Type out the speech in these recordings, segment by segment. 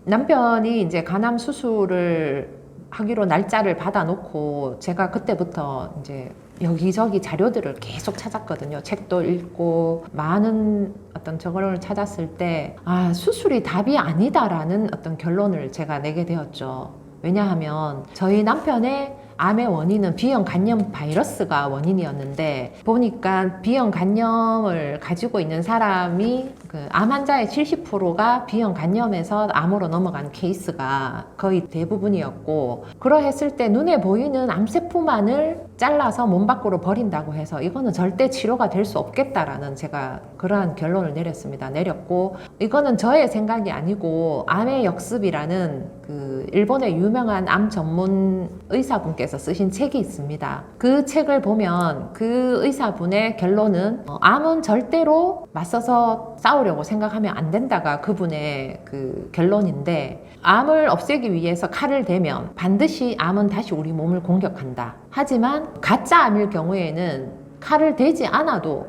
남편이 이제 간암 수술을 하기로 날짜를 받아놓고 제가 그때부터 이제 여기저기 자료들을 계속 찾았거든요. 책도 읽고 많은 어떤 저거를 찾았을 때 수술이 답이 아니다라는 어떤 결론을 제가 내게 되었죠. 왜냐하면 저희 남편의 암의 원인은 B형 간염 바이러스가 원인이었는데 보니까 B형 간염을 가지고 있는 사람이 그 암 환자의 70%가 B형 간염에서 암으로 넘어간 케이스가 거의 대부분이었고, 그러했을 때 눈에 보이는 암세포만을 잘라서 몸 밖으로 버린다고 해서 이거는 절대 치료가 될 수 없겠다라는 제가 그러한 결론을 내렸고, 이거는 저의 생각이 아니고 암의 역습이라는 그 일본의 유명한 암 전문 의사분께서 쓰신 책이 있습니다. 그 책을 보면 그 의사분의 결론은 암은 절대로 맞서서 싸우려고 생각하면 안 된다가 그분의 그 결론인데, 암을 없애기 위해서 칼을 대면 반드시 암은 다시 우리 몸을 공격한다. 하지만 가짜 암일 경우에는 칼을 대지 않아도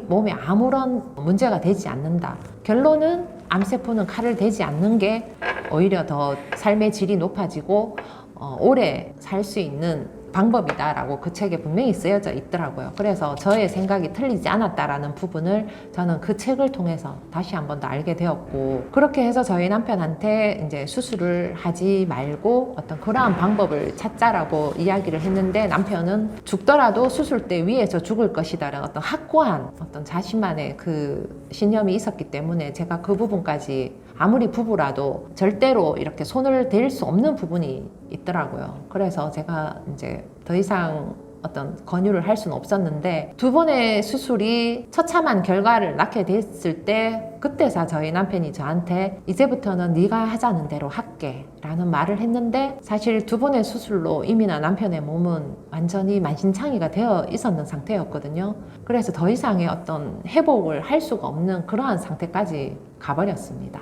몸에 아무런 문제가 되지 않는다. 결론은 암세포는 칼을 대지 않는 게 오히려 더 삶의 질이 높아지고 오래 살 수 있는 방법이다라고 그 책에 분명히 쓰여져 있더라고요. 그래서 저의 생각이 틀리지 않았다라는 부분을 저는 그 책을 통해서 다시 한 번 더 알게 되었고, 그렇게 해서 저희 남편한테 이제 수술을 하지 말고 어떤 그러한 방법을 찾자라고 이야기를 했는데, 남편은 죽더라도 수술대 위에서 죽을 것이다라는 어떤 확고한 어떤 자신만의 그 신념이 있었기 때문에 제가 그 부분까지 아무리 부부라도 절대로 이렇게 손을 댈 수 없는 부분이 있더라고요. 그래서 제가 이제 더 이상 어떤 권유를 할 수는 없었는데, 두 번의 수술이 처참한 결과를 낳게 됐을 때 그때서 저희 남편이 저한테 이제부터는 네가 하자는 대로 할게 라는 말을 했는데, 사실 두 번의 수술로 이미 남편의 몸은 완전히 만신창이가 되어 있었는 상태였거든요. 그래서 더 이상의 어떤 회복을 할 수가 없는 그러한 상태까지 가버렸습니다.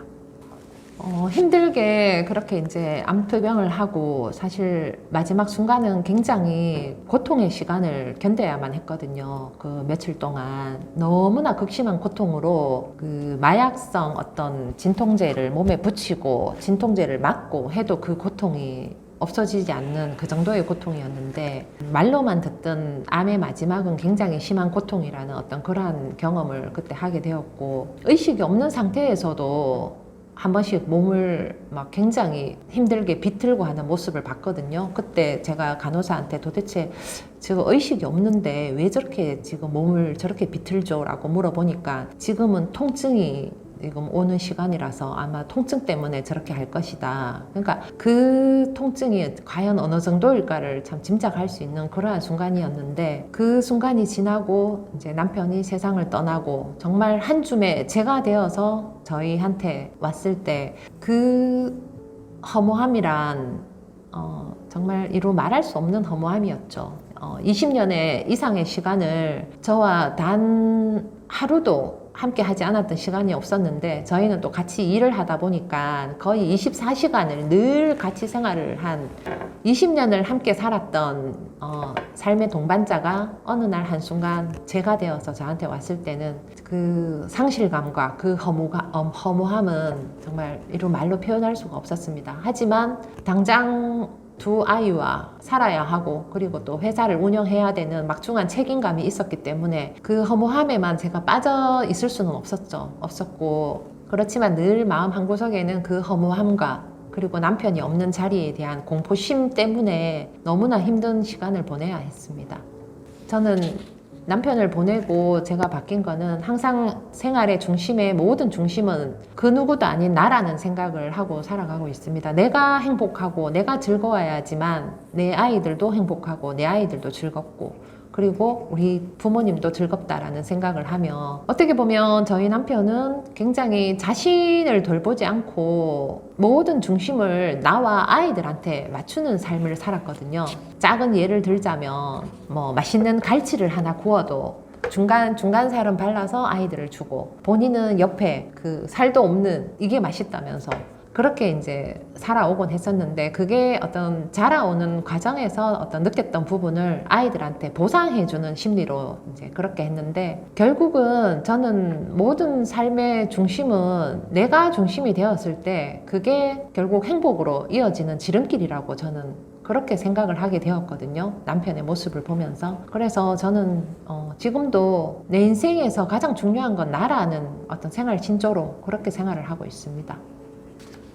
힘들게 그렇게 이제 암투병을 하고 사실 마지막 순간은 굉장히 고통의 시간을 견뎌야만 했거든요. 그 며칠 동안 너무나 극심한 고통으로 그 마약성 어떤 진통제를 몸에 붙이고 진통제를 맞고 해도 그 고통이 없어지지 않는 그 정도의 고통이었는데, 말로만 듣던 암의 마지막은 굉장히 심한 고통이라는 어떤 그러한 경험을 그때 하게 되었고, 의식이 없는 상태에서도 한 번씩 몸을 막 굉장히 힘들게 비틀고 하는 모습을 봤거든요. 그때 제가 간호사한테 도대체 지금 의식이 없는데 왜 저렇게 지금 몸을 저렇게 비틀죠? 라고 물어보니까 지금은 통증이 지금 오는 시간이라서 아마 통증 때문에 저렇게 할 것이다. 그러니까 그 통증이 과연 어느 정도일까를 참 짐작할 수 있는 그러한 순간이었는데, 그 순간이 지나고 이제 남편이 세상을 떠나고 정말 한 줌의 제가 되어서 저희한테 왔을 때 그 허무함이란 정말 이루 말할 수 없는 허무함이었죠. 20년의 이상의 시간을 저와 단 하루도 함께 하지 않았던 시간이 없었는데, 저희는 또 같이 일을 하다 보니까 거의 24시간을 늘 같이 생활을 한 20년을 함께 살았던 삶의 동반자가 어느 날 한순간 제가 되어서 저한테 왔을 때는 그 상실감과 그 허무함은 정말 이루 말로 표현할 수가 없었습니다. 하지만 당장 두 아이와 살아야 하고 그리고 또 회사를 운영해야 되는 막중한 책임감이 있었기 때문에 그 허무함에만 제가 빠져 있을 수는 없었고, 그렇지만 늘 마음 한구석에는 그 허무함과 그리고 남편이 없는 자리에 대한 공포심 때문에 너무나 힘든 시간을 보내야 했습니다. 저는 남편을 보내고 제가 바뀐 거는 항상 생활의 중심에 모든 중심은 그 누구도 아닌 나라는 생각을 하고 살아가고 있습니다. 내가 행복하고 내가 즐거워야지만 내 아이들도 행복하고 내 아이들도 즐겁고 그리고 우리 부모님도 즐겁다라는 생각을 하며, 어떻게 보면 저희 남편은 굉장히 자신을 돌보지 않고 모든 중심을 나와 아이들한테 맞추는 삶을 살았거든요. 작은 예를 들자면 뭐 맛있는 갈치를 하나 구워도 중간살은 발라서 아이들을 주고, 본인은 옆에 그 살도 없는 이게 맛있다면서 그렇게 이제 살아오곤 했었는데 그게 어떤 자라오는 과정에서 어떤 느꼈던 부분을 아이들한테 보상해주는 심리로 이제 그렇게 했는데 결국은 저는 모든 삶의 중심은 내가 중심이 되었을 때 그게 결국 행복으로 이어지는 지름길이라고 저는 그렇게 생각을 하게 되었거든요. 남편의 모습을 보면서. 그래서 저는 지금도 내 인생에서 가장 중요한 건 나라는 어떤 생활 진조로 그렇게 생활을 하고 있습니다.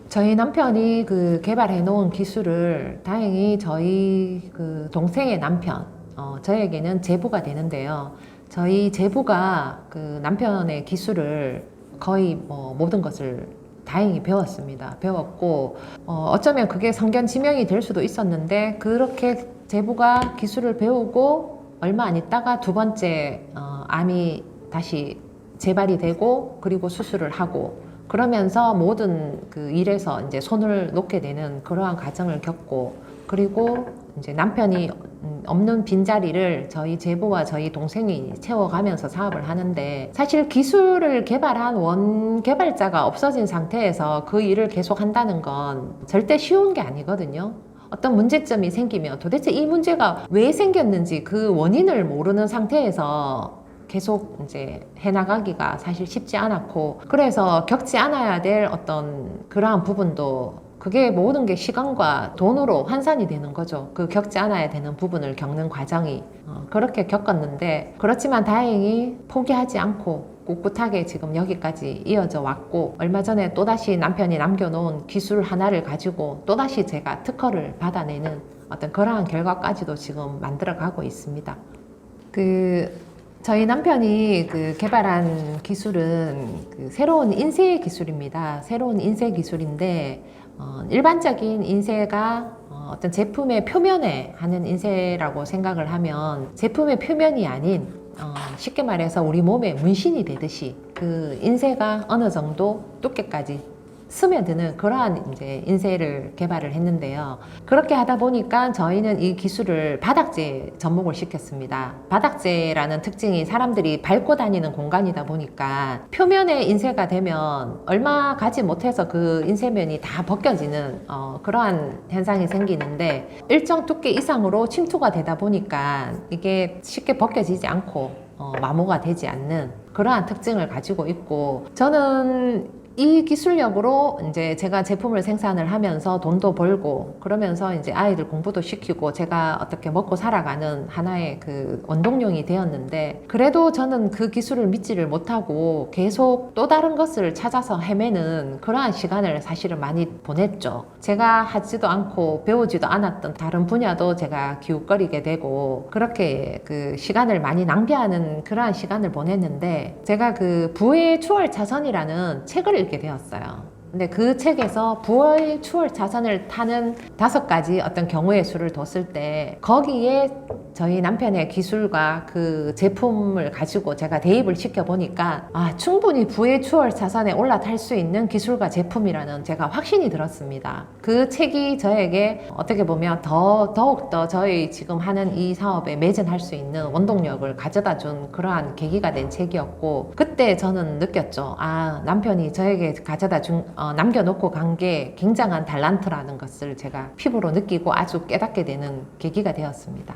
저희 남편이 그 개발해 놓은 기술을 다행히 저희 그 동생의 남편, 저에게는 제부가 되는데요. 저희 제부가 그 남편의 기술을 거의 모든 것을 다행히 배웠습니다. 배웠고 어쩌면 그게 성견지명이 될 수도 있었는데 그렇게 제부가 기술을 배우고 얼마 안 있다가 두 번째 암이 다시 재발이 되고 그리고 수술을 하고 그러면서 모든 그 일에서 이제 손을 놓게 되는 그러한 과정을 겪고 그리고 이제 남편이 없는 빈자리를 저희 제부와 저희 동생이 채워가면서 사업을 하는데 사실 기술을 개발한 원 개발자가 없어진 상태에서 그 일을 계속 한다는 건 절대 쉬운 게 아니거든요. 어떤 문제점이 생기면 도대체 이 문제가 왜 생겼는지 그 원인을 모르는 상태에서 계속 이제 해나가기가 사실 쉽지 않았고 그래서 겪지 않아야 될 어떤 그러한 부분도 그게 모든 게 시간과 돈으로 환산이 되는 거죠. 그 겪지 않아야 되는 부분을 겪는 과정이 그렇게 겪었는데 그렇지만 다행히 포기하지 않고 꿋꿋하게 지금 여기까지 이어져 왔고 얼마 전에 또다시 남편이 남겨놓은 기술 하나를 가지고 또다시 제가 특허를 받아내는 어떤 그러한 결과까지도 지금 만들어가고 있습니다. 저희 남편이 그 개발한 기술은 그 새로운 인쇄 기술입니다. 새로운 인쇄 기술인데 일반적인 인쇄가 어떤 제품의 표면에 하는 인쇄라고 생각을 하면 제품의 표면이 아닌 쉽게 말해서 우리 몸에 문신이 되듯이 그 인쇄가 어느 정도 두께까지 스며드는 그러한 이제 인쇄를 개발을 했는데요. 그렇게 하다 보니까 저희는 이 기술을 바닥재 접목을 시켰습니다. 바닥재라는 특징이 사람들이 밟고 다니는 공간이다 보니까 표면에 인쇄가 되면 얼마 가지 못해서 그 인쇄면이 다 벗겨지는 그러한 현상이 생기는데 일정 두께 이상으로 침투가 되다 보니까 이게 쉽게 벗겨지지 않고 마모가 되지 않는 그러한 특징을 가지고 있고 저는 이 기술력으로 이제 제가 제품을 생산을 하면서 돈도 벌고 그러면서 이제 아이들 공부도 시키고 제가 어떻게 먹고 살아가는 하나의 그 원동력이 되었는데 그래도 저는 그 기술을 믿지를 못하고 계속 또 다른 것을 찾아서 헤매는 그러한 시간을 사실은 많이 보냈죠. 제가 하지도 않고 배우지도 않았던 다른 분야도 제가 기웃거리게 되고 그렇게 그 시간을 많이 낭비하는 그러한 시간을 보냈는데 제가 그 부의 추월 차선이라는 책을 읽게 되었어요. 근데 그 책에서 부의 추월 차선을 타는 5가지 어떤 경우의 수를 뒀을 때 거기에 저희 남편의 기술과 그 제품을 가지고 제가 대입을 시켜보니까 충분히 부의 추월 차선에 올라탈 수 있는 기술과 제품이라는 제가 확신이 들었습니다. 그 책이 저에게 어떻게 보면 더욱더 저희 지금 하는 이 사업에 매진할 수 있는 원동력을 가져다 준 그러한 계기가 된 책이었고 그때 저는 느꼈죠. 남편이 저에게 가져다 준 남겨놓고 간 게 굉장한 달란트라는 것을 제가 피부로 느끼고 아주 깨닫게 되는 계기가 되었습니다.